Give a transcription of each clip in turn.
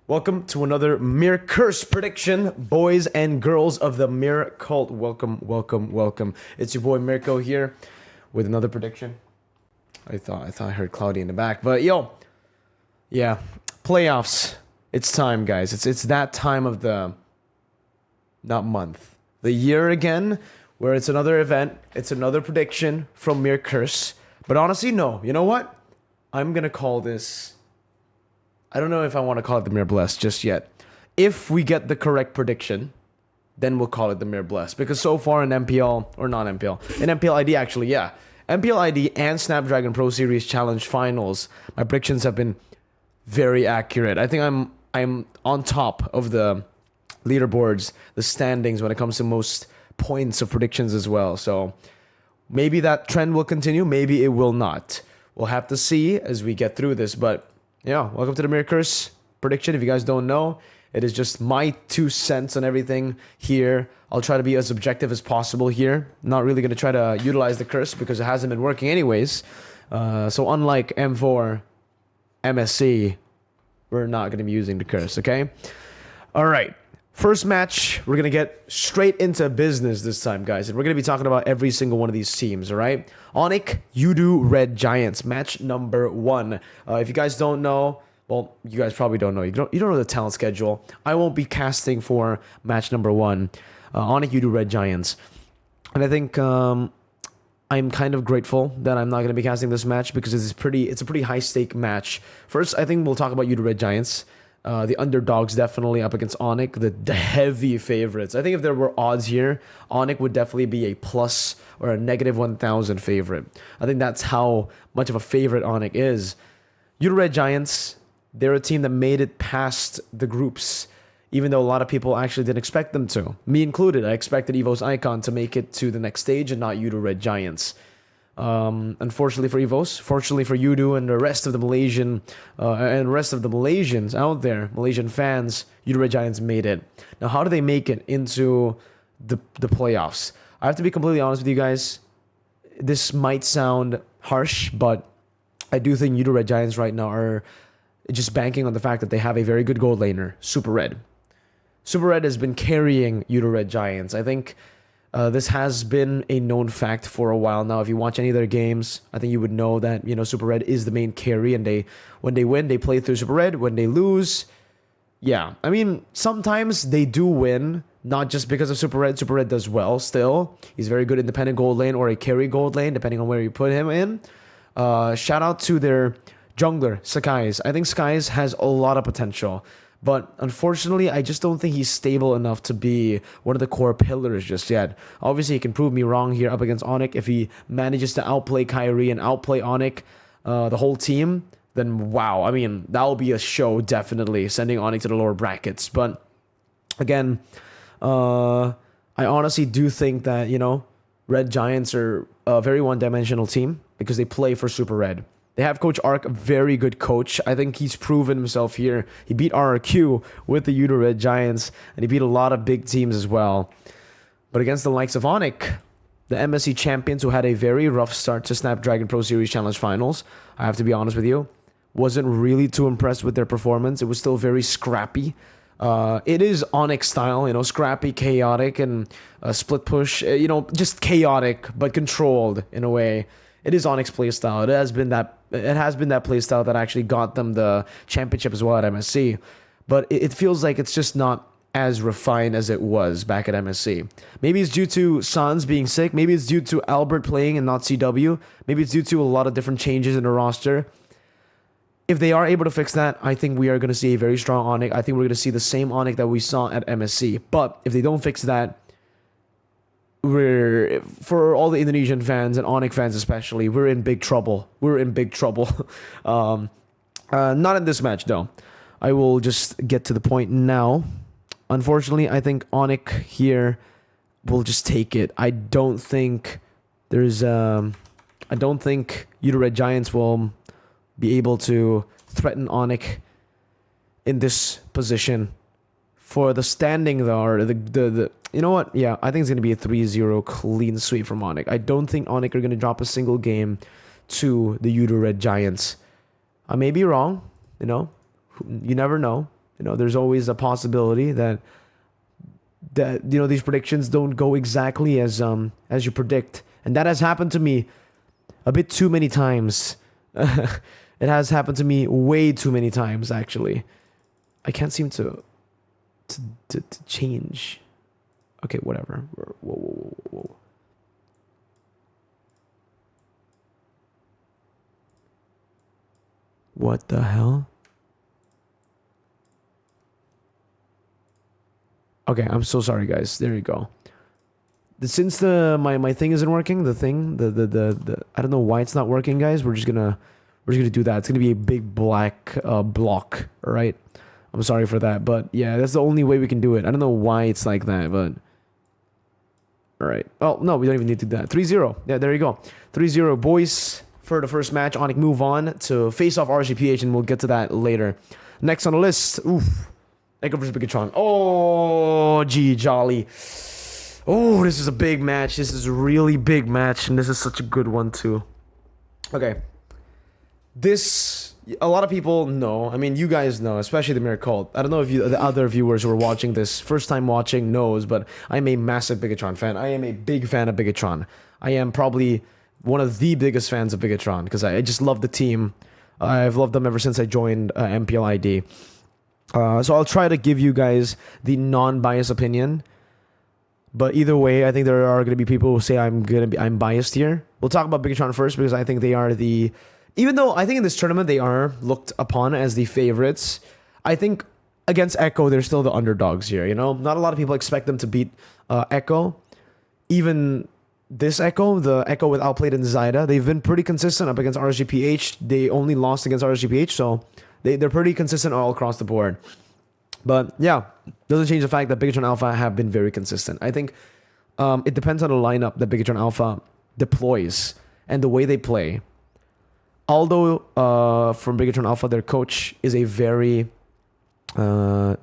Welcome to another Mirkurse prediction, boys and girls of the Mir cult. Welcome, welcome, welcome. It's your boy Mirko here with another prediction. I thought I heard Cloudy in the back, but yeah, playoffs. It's time, guys. It's that time of the the year again, where it's another event. It's another prediction from Mirkurse. But honestly, no. You know what? I'm gonna call this. I don't know if I want to call it the Mir Bless just yet. If we get the correct prediction, then we'll call it the Mir Bless. Because so far in MPL, or not MPL, in MPL ID actually, yeah. MPL ID and Snapdragon Pro Series Challenge Finals, my predictions have been very accurate. I think I'm on top of the leaderboards, the standings when it comes to most points of predictions as well. So maybe that trend will continue, maybe it will not. We'll have to see as we get through this, but yeah, welcome to the Mirkurse prediction. If you guys don't know, it is just my 2 cents on everything here. I'll try to be as objective as possible here. Not really going to try to utilize the curse because it hasn't been working anyways. So unlike M4, MSC, we're not going to be using the curse, okay? All right. First match, we're going to get straight into business this time, guys. And we're going to be talking about every single one of these teams, all right? Onic, Udo, Red Giants, match number 1. If you guys don't know, well, you guys probably don't know. You don't know the talent schedule. I won't be casting for match number 1. Onic, Udo, Red Giants. And I think I'm kind of grateful that I'm not going to be casting this match because it's a pretty high-stake match. First, I think we'll talk about Udo, Red Giants. The underdogs definitely up against Onic, the heavy favorites. I think if there were odds here, Onic would definitely be a plus or a negative 1,000 favorite. I think that's how much of a favorite Onic is. Udo Red Giants, they're a team that made it past the groups, even though a lot of people actually didn't expect them to. Me included, I expected Evo's Icon to make it to the next stage and not Udo Red Giants. Unfortunately for Evos, fortunately for Udo and the rest of the Malaysians out there, Malaysian fans, Udo Red Giants made it. Now, how do they make it into the playoffs? I have to be completely honest with you guys. This might sound harsh, but I do think Udo Red Giants right now are just banking on the fact that they have a very good gold laner, Super Red. Super Red has been carrying Udo Red Giants. I think this has been a known fact for a while now. If you watch any of their games, I think you would know that, Super Red is the main carry, and when they win, they play through Super Red. When they lose, yeah. I mean, sometimes they do win, not just because of Super Red. Super Red does well still. He's very good independent gold lane or a carry gold lane, depending on where you put him in. Shout out to their jungler, Skies. I think Skies has a lot of potential. But unfortunately, I just don't think he's stable enough to be one of the core pillars just yet. Obviously, he can prove me wrong here up against Onic. If he manages to outplay Kyrie and outplay Onic, the whole team, then wow. I mean, that will be a show, definitely, sending Onic to the lower brackets. But again, I honestly do think that, Red Giants are a very one-dimensional team because they play for Super Red. They have Coach Ark, a very good coach. I think he's proven himself here. He beat RRQ with the Udo Red Giants, and he beat a lot of big teams as well. But against the likes of Onic, the MSC champions who had a very rough start to Snapdragon Pro Series Challenge Finals, I have to be honest with you, wasn't really too impressed with their performance. It was still very scrappy. It is Onic style, scrappy, chaotic, and split push, just chaotic, but controlled in a way. It is Onyx playstyle. It has been that playstyle that actually got them the championship as well at MSC. But it feels like it's just not as refined as it was back at MSC. Maybe it's due to Sans being sick. Maybe it's due to Albert playing and not CW. Maybe it's due to a lot of different changes in the roster. If they are able to fix that, I think we are going to see a very strong Onic. I think we're going to see the same Onic that we saw at MSC. But if they don't fix that, for all the Indonesian fans and Onic fans especially, we're in big trouble. We're in big trouble. Not in this match, though. I will just get to the point now. Unfortunately, I think Onic here will just take it. I don't think Udo Red Giants will be able to threaten Onic in this position. For the standing, though, or the you know what? Yeah, I think it's going to be a 3-0 clean sweep from Onic. I don't think Onic are going to drop a single game to the Udo Red Giants. I may be wrong, you never know. You know, there's always a possibility that you know these predictions don't go exactly as you predict, and that has happened to me a bit too many times. It has happened to me way too many times, actually. I can't seem to change. Okay, whatever. Whoa. What the hell? Okay, I'm so sorry, guys. There you go. Since my thing isn't working, the I don't know why it's not working, guys. We're just gonna do that. It's gonna be a big black block, all right? I'm sorry for that, but yeah, that's the only way we can do it. I don't know why it's like that, but all right. Oh no, we don't even need to do that. 3-0. Yeah, there you go. 3-0, boys. For the first match, Onic move on to face off RGPH, and we'll get to that later. Next on the list, oof, Echo vs Bigatron. Oh, gee, jolly. Oh, this is a big match. This is a really big match, and this is such a good one too. Okay, this a lot of people know. I mean, you guys know, especially the Mirko. I don't know if the other viewers who are watching this first time watching knows, but I'm a massive Bigatron fan. I am a big fan of Bigatron. I am probably one of the biggest fans of Bigatron because I just love the team. I've loved them ever since I joined MPLID. So I'll try to give you guys the non-biased opinion. But either way, I think there are going to be people who say I'm biased here. We'll talk about Bigatron first because I think they are even though I think in this tournament they are looked upon as the favorites, I think against Echo they're still the underdogs here. You know, not a lot of people expect them to beat Echo. Even this Echo, the Echo with Outplayed and Zyda, they've been pretty consistent up against RGPH. They only lost against RGPH, so they're pretty consistent all across the board. But yeah, doesn't change the fact that Bigatron Alpha have been very consistent. I think it depends on the lineup that Bigatron Alpha deploys and the way they play. Aldo from Bigatron Alpha, their coach, is a very... I'm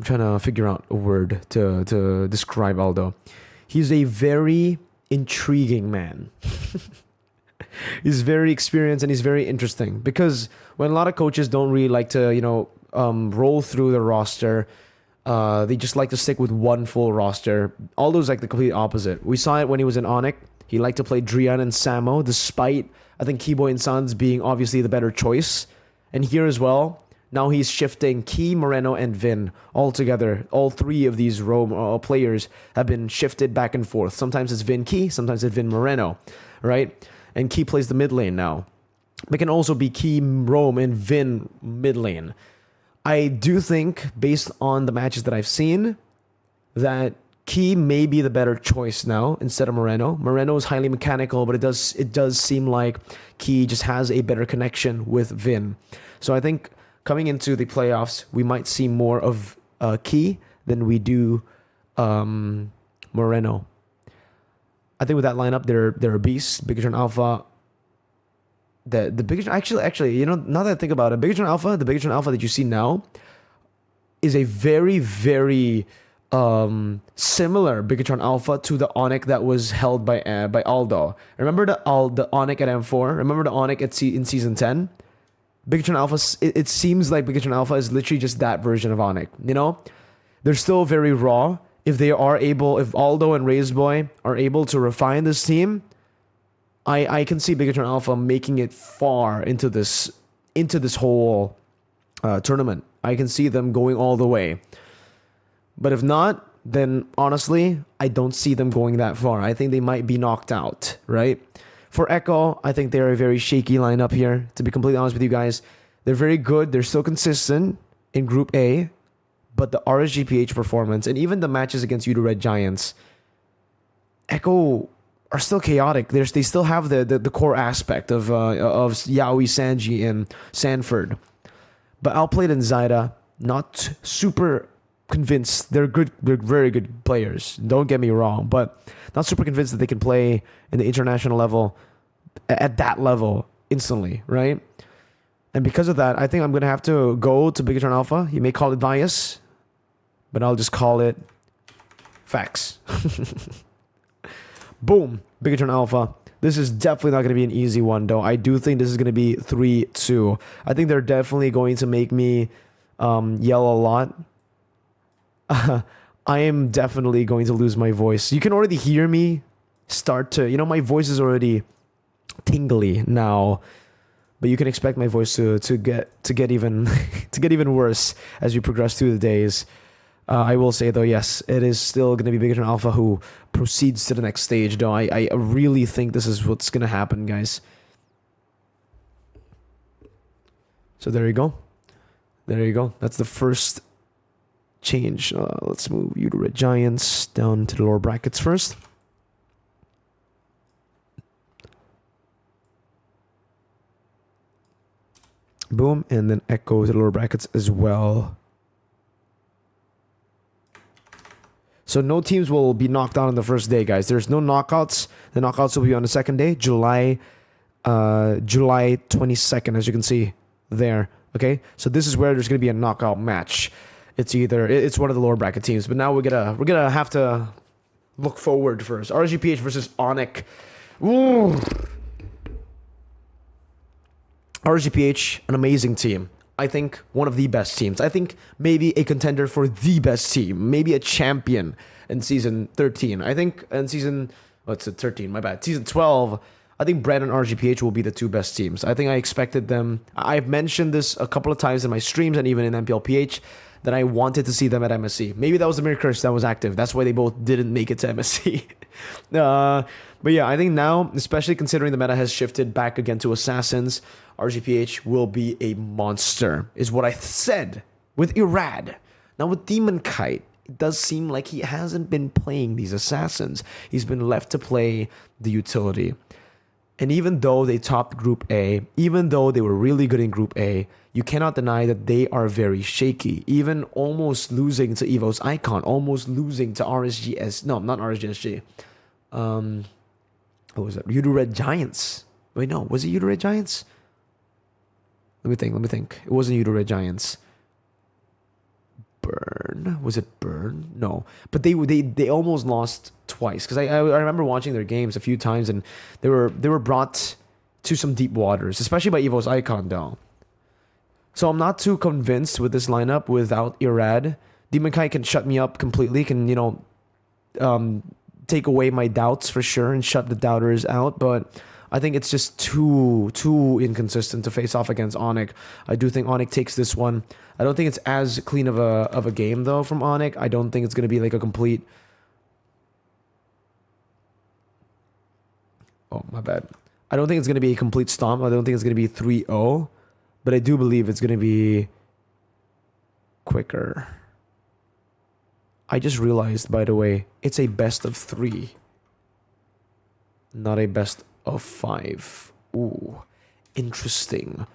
trying to figure out a word to describe Aldo. He's a very intriguing man. He's very experienced and he's very interesting because when a lot of coaches don't really like to, you know, roll through the roster, they just like to stick with one full roster. Aldo's like the complete opposite. We saw it when he was in Onic. He liked to play Drian and Samo, despite I think Keyboy and Sons being obviously the better choice. And here as well, now he's shifting Key, Moreno, and Vin all together. All three of these players have been shifted back and forth. Sometimes it's Vin Key, sometimes it's Vin Moreno, right? And Key plays the mid lane now. It can also be Key, Rome, and Vin mid lane. I do think, based on the matches that I've seen, that Key may be the better choice now instead of Moreno. Moreno is highly mechanical, but it does seem like Key just has a better connection with Vin. So I think coming into the playoffs, we might see more of Key than we do Moreno. I think with that lineup, they're a beast. Bigatron Alpha. The Bigatron actually, you know, now that I think about it, the Bigatron Alpha that you see now is a very, very similar Bigatron Alpha to the Onic that was held by Aldo. Remember the Onic at M4? Remember the Onic in Season 10? Bigatron Alpha, it seems like Bigatron Alpha is literally just that version of Onic, you know? They're still very raw. If Aldo and Raiseboy are able to refine this team, I can see Bigatron Alpha making it far into this whole tournament. I can see them going all the way. But if not, then honestly, I don't see them going that far. I think they might be knocked out, right? For Echo, I think they're a very shaky lineup here. To be completely honest with you guys, they're very good. They're still consistent in Group A, but the RSGPH performance and even the matches against Udo Red Giants, Echo are still chaotic. They still have the core aspect of Yaoi, Sanji, and Sanford. But Outplayed and Zyda, not super convinced. They're good. They're very good players. Don't get me wrong, but not super convinced that they can play in the international level at that level instantly, right? And because of that, I think I'm gonna have to go to Bigatron Alpha. You may call it bias, but I'll just call it facts. Boom, Bigatron Alpha. This is definitely not going to be an easy one, though. I do think this is going to be 3-2. I think they're definitely going to make me yell a lot. I am definitely going to lose my voice. You can already hear me start to, my voice is already tingly now. But you can expect my voice to get even to get even worse as we progress through the days. I will say though, yes, it is still going to be Bigatron Alpha who proceeds to the next stage. Though I really think this is what's going to happen, guys. So there you go. There you go. That's the first change. Let's move you to Red Giants down to the lower brackets first. Boom, and then echo to the lower brackets as well. So no teams will be knocked out on the first day, guys. There's no knockouts. The knockouts will be on the second day, July 22nd, as you can see there. Okay, so this is where there's gonna be a knockout match. It's one of the lower bracket teams, but now we're gonna have to look forward first. RGPH versus Onyx. Ooh. RGPH, an amazing team. I think one of the best teams. I think maybe a contender for the best team. Maybe a champion in season 13. I think in season... What's it? 13, my bad. Season 12, I think Brand and RGPH will be the two best teams. I think I expected them... I've mentioned this a couple of times in my streams and even in MPLPH that I wanted to see them at MSC. Maybe that was the Mirkurse that was active. That's why they both didn't make it to MSC. But yeah, I think now, especially considering the meta has shifted back again to Assassins, RGPH will be a monster, is what I said with Irad. Now with Demon Kite, it does seem like he hasn't been playing these Assassins. He's been left to play the utility. And even though they topped Group A, even though they were really good in Group A, you cannot deny that they are very shaky. Even almost losing to Evo's Icon, almost losing to RSGS. No, not RSGSG. What was that? Yudu Red Giants. Wait, no. Was it Yudu Red Giants? Let me think. It wasn't Yudu Red Giants. Burn. Was it Burn? No. But they almost lost twice. Because I remember watching their games a few times and they were brought to some deep waters. Especially by Evo's Icon though. So I'm not too convinced with this lineup without Irad. Demon Kai can shut me up completely. Can, take away my doubts for sure and shut the doubters out. But I think it's just too inconsistent to face off against Onyx. I do think Onyx takes this one. I don't think it's as clean of a game though from Onyx. I don't think it's gonna be like a complete... Oh, my bad. I don't think it's gonna be a complete stomp. I don't think it's gonna be 3-0. But I do believe it's gonna be quicker. I just realized, by the way, it's a best of 3. Not a best of 5. Ooh, interesting.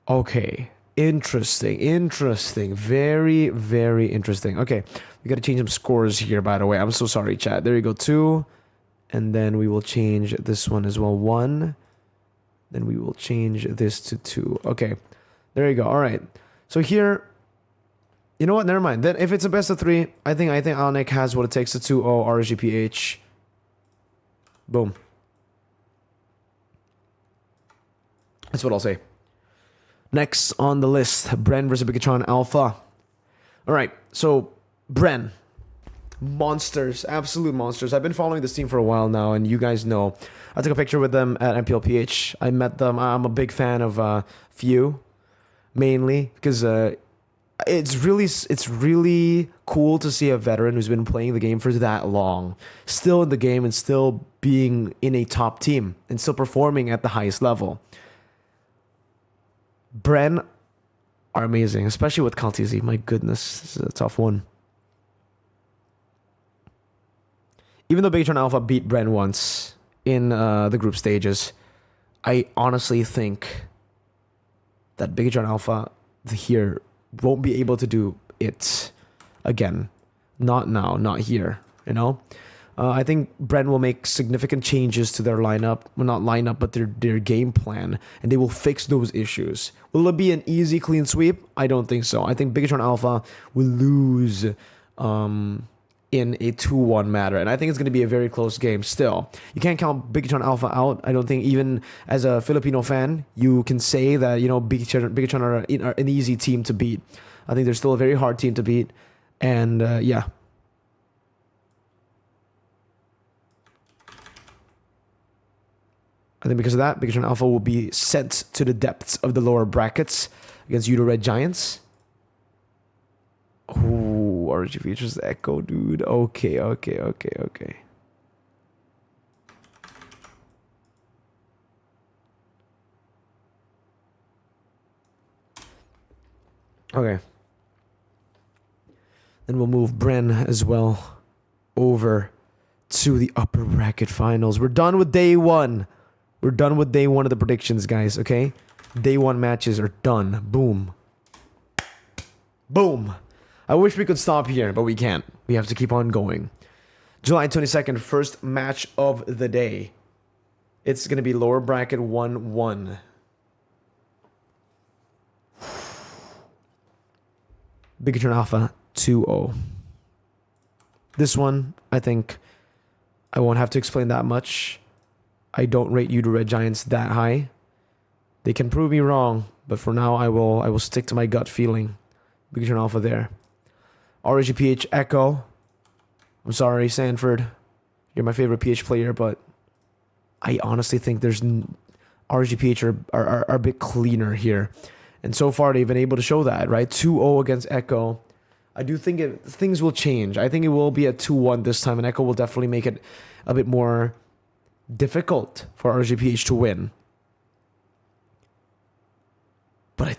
Okay, interesting. Very, very interesting. Okay, we gotta change some scores here, by the way. I'm so sorry, chat. There you go, 2. And then we will change this one as well, 1. Then we will change this to 2. Okay, there you go. All right. So here, you know what? Never mind. Then if it's a best of 3, I think Onyx has what it takes to 2-0 RGPH. Boom. That's what I'll say. Next on the list, Bren versus Bigatron Alpha. All right. So Bren, monsters, absolute monsters. I've been following this team for a while now, and you guys know. I took a picture with them at MPLPH. I met them. I'm a big fan of Few, mainly because it's really cool to see a veteran who's been playing the game for that long, still in the game and still being in a top team and still performing at the highest level. Bren are amazing, especially with Kaltizi. My goodness, this is a tough one. Even though Bigatron Alpha beat Bren once in the group stages, I honestly think that Bigatron Alpha here won't be able to do it again. Not now, not here, you know? I think Bren will make significant changes to their lineup. Well, not lineup, but their game plan. And they will fix those issues. Will it be an easy, clean sweep? I don't think so. I think Bigatron Alpha will lose in a 2-1 matter. And I think it's going to be a very close game still. You can't count Bigatron Alpha out. I don't think even as a Filipino fan, you can say that, Bigatron are an easy team to beat. I think they're still a very hard team to beat. And yeah. I think because of that, Bigatron Alpha will be sent to the depths of the lower brackets against Yudo Red Giants. Ooh, RG features Echo, dude. Okay. Okay. Then we'll move Bren as well over to the upper bracket finals. We're done with day one. We're done with day one of the predictions, guys, okay? Day one matches are done. Boom. Boom. I wish we could stop here, but we can't. We have to keep on going. July 22nd, first match of the day. It's going to be lower bracket 1-1. Bigatron Alpha 2-0. This one, I think I won't have to explain that much. I don't rate Yudo Red Giants that high. They can prove me wrong, but for now I will stick to my gut feeling. Bigatron Alpha there. RGPH Echo. I'm sorry, Sanford. You're my favorite PH player, but I honestly think RGPH are a bit cleaner here. And so far, they've been able to show that, right? 2-0 against Echo. I do think things will change. I think it will be a 2-1 this time, and Echo will definitely make it a bit more difficult for RGPH to win. But I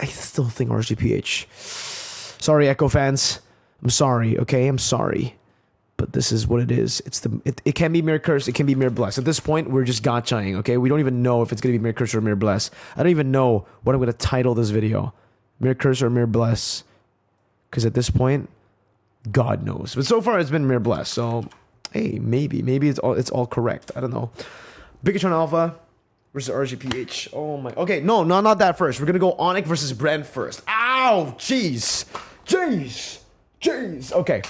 still think RGPH. Sorry, Echo fans. I'm sorry, okay? I'm sorry. But this is what it is. It can be Mirkurse, it can be Mirbless. At this point, we're just gotchaing, okay? We don't even know if it's going to be Mirkurse or Mirbless. I don't even know what I'm going to title this video. Mirkurse or Mirbless. Because at this point, God knows. But so far, it's been Mirbless. So, hey, maybe it's all correct. I don't know. Bigatron Alpha versus RGPH. Oh my. Okay, no, not that first. We're going to go Onyx versus Bren first. Ow! Jeez. Okay.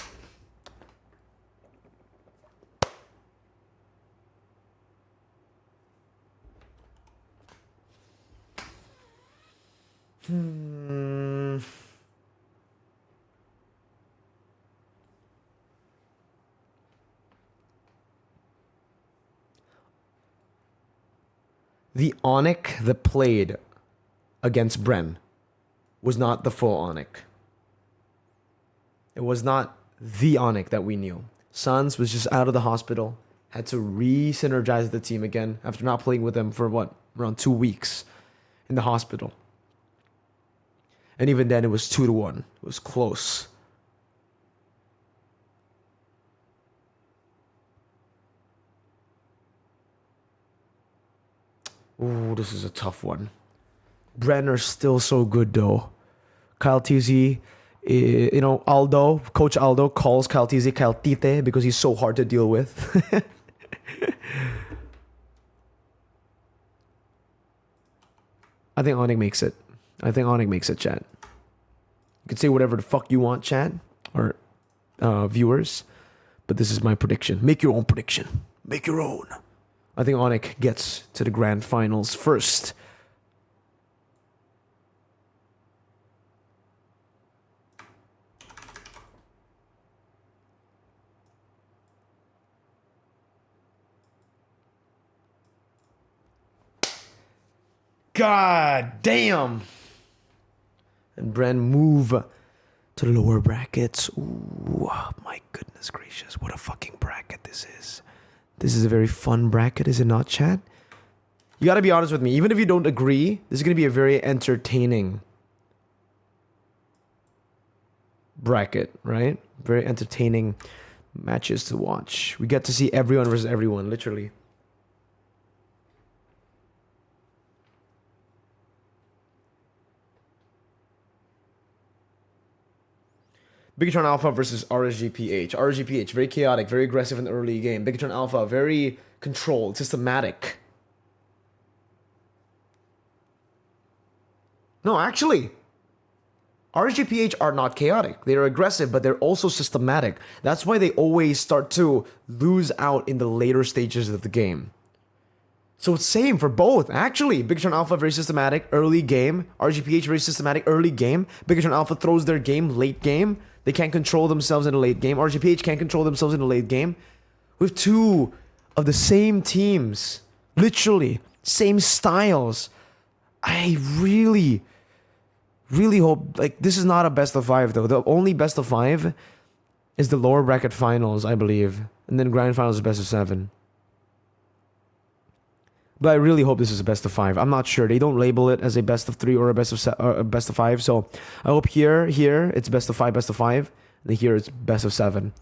The Onyx that played against Bren was not the full Onyx. It was not the Onyx that we knew. Suns was just out of the hospital, had to re-synergize the team again after not playing with them for around 2 weeks in the hospital. And even then, it was 2-1. It was close. Ooh, this is a tough one. Brenner's still so good, though. Kyle TZ, Coach Aldo calls Kyle TZ Kyle Tite because he's so hard to deal with. I think Onyx makes it. Chat. You can say whatever the fuck you want, chat, or viewers, but this is my prediction. Make your own prediction. Make your own. I think Onyx gets to the grand finals first. God damn. And Bren move to the lower brackets. Ooh, my goodness gracious. What a fucking bracket this is. This is a very fun bracket, is it not, chat? You gotta be honest with me. Even if you don't agree, this is gonna be a very entertaining bracket, right? Very entertaining matches to watch. We get to see everyone versus everyone, literally. Bigatron Alpha versus RSGPH. RSGPH, very chaotic, very aggressive in the early game. Bigatron Alpha, very controlled, systematic. No, actually. RGPH are not chaotic. They're aggressive, but they're also systematic. That's why they always start to lose out in the later stages of the game. So it's same for both. Actually, Bigatron Alpha very systematic early game. RGPH very systematic early game. Bigatron Alpha throws their game late game. They can't control themselves in the late game. RGPH can't control themselves in the late game. We have two of the same teams. Literally. Same styles. I really hope, like, this is not a best of 5 though. The only best of 5 is the lower bracket finals, I believe. And then grand finals is best of 7. But I really hope this is a best of 5. I'm not sure. They don't label it as a best of 3 or a best of 5. So I hope here it's best of 5, and then here it's best of 7.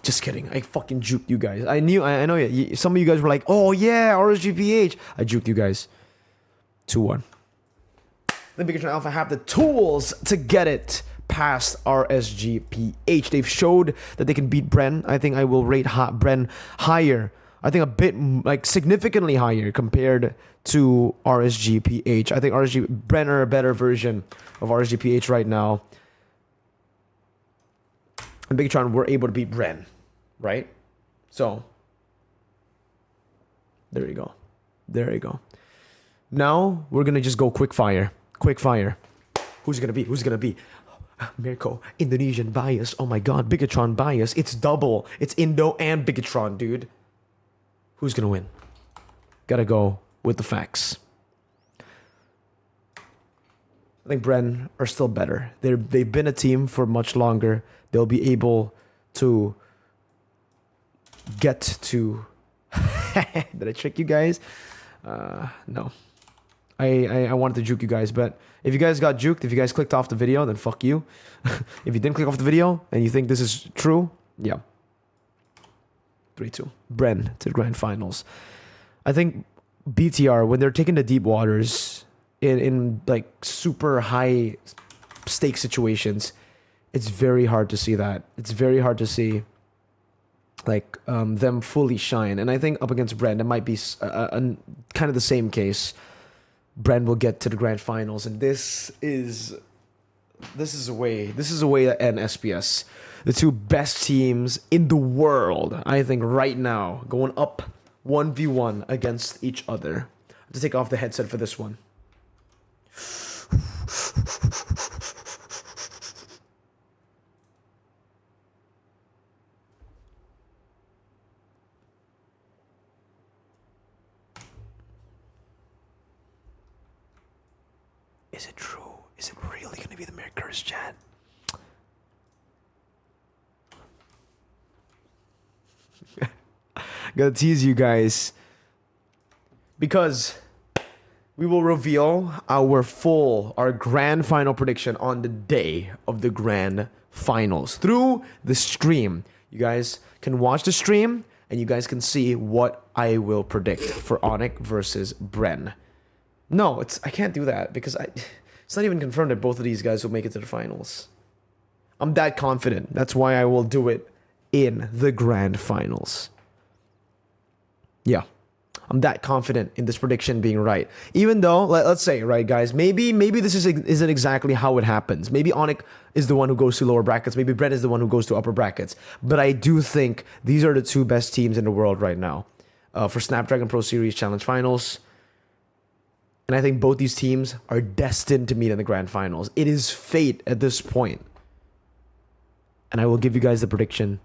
Just kidding. I fucking juked you guys. I know some of you guys were like, oh yeah, RSGPH. I juked you guys. 2-1. The Bigatron Alpha have the tools to get it past RSGPH. They've showed that they can beat Bren. I think I will rate Bren higher. I think a bit, like, significantly higher compared to RSGPH. I think Bren are a better version of RSGPH right now. And Bigatron were able to beat Bren, right? So, there you go. There you go. Now, we're going to just go quick fire. Quick fire. Who's going to be? Who's going to be? Mirko, Indonesian bias. Oh my god, Bigatron bias. It's double. It's Indo and Bigatron, dude. Who's going to win? Gotta go with the facts. I think Bren are still better. They've been a team for much longer. They'll be able to get to... Did I trick you guys? No. I wanted to juke you guys, but if you guys got juked, if you guys clicked off the video, then fuck you. If you didn't click off the video and you think this is true, yeah. 3-2. Bren to the grand finals. I think BTR, when they're taking the deep waters in like super high stake situations, it's very hard to see that. It's very hard to see like them fully shine. And I think up against Bren, it might be kind of the same case. Bren will get to the grand finals, and this is a way to end SPS. The two best teams in the world, I think, right now, going up 1v1 against each other. I have to take off the headset for this one. Is it true? Is it really going to be the Mirkurse chat? Gotta tease you guys. Because we will reveal our grand final prediction on the day of the grand finals through the stream. You guys can watch the stream and you guys can see what I will predict for Onyx versus Bren. No, I can't do that because it's not even confirmed that both of these guys will make it to the finals. I'm that confident. That's why I will do it in the grand finals. Yeah. I'm that confident in this prediction being right. Even though, let's say, right, guys, maybe this isn't exactly how it happens. Maybe Onyx is the one who goes to lower brackets. Maybe Bren is the one who goes to upper brackets. But I do think these are the two best teams in the world right now for Snapdragon Pro Series Challenge Finals. And I think both these teams are destined to meet in the grand finals. It is fate at this point. And I will give you guys the prediction.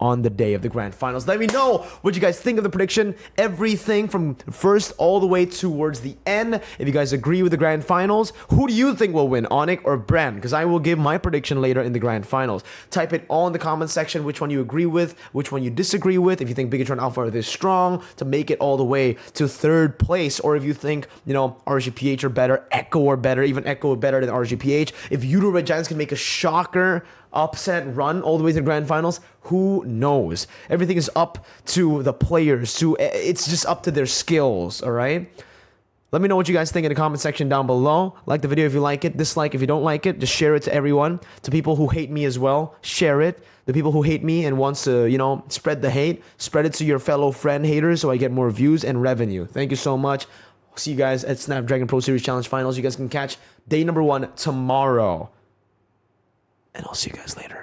On the day of the grand finals. Let me know what you guys think of the prediction. Everything from first all the way towards the end. If you guys agree with the grand finals, who do you think will win, Onyx or Bren? Because I will give my prediction later in the grand finals. Type it all in the comment section, which one you agree with, which one you disagree with. If you think Bigatron Alpha are this strong to make it all the way to third place, or if you think, RGPH are better, Echo are better, even Echo are better than RGPH. If Euro Red Giants can make a shocker upset run all the way to the grand finals, who knows? Everything is up to the players. It's just up to their skills, all right? Let me know what you guys think in the comment section down below. Like the video if you like it. Dislike if you don't like it. Just share it to everyone. To people who hate me as well, share it. The people who hate me and wants to, you know, spread the hate, spread it to your fellow friend haters so I get more views and revenue. Thank you so much. See you guys at Snapdragon Pro Series Challenge Finals. You guys can catch day number 1 tomorrow. And I'll see you guys later.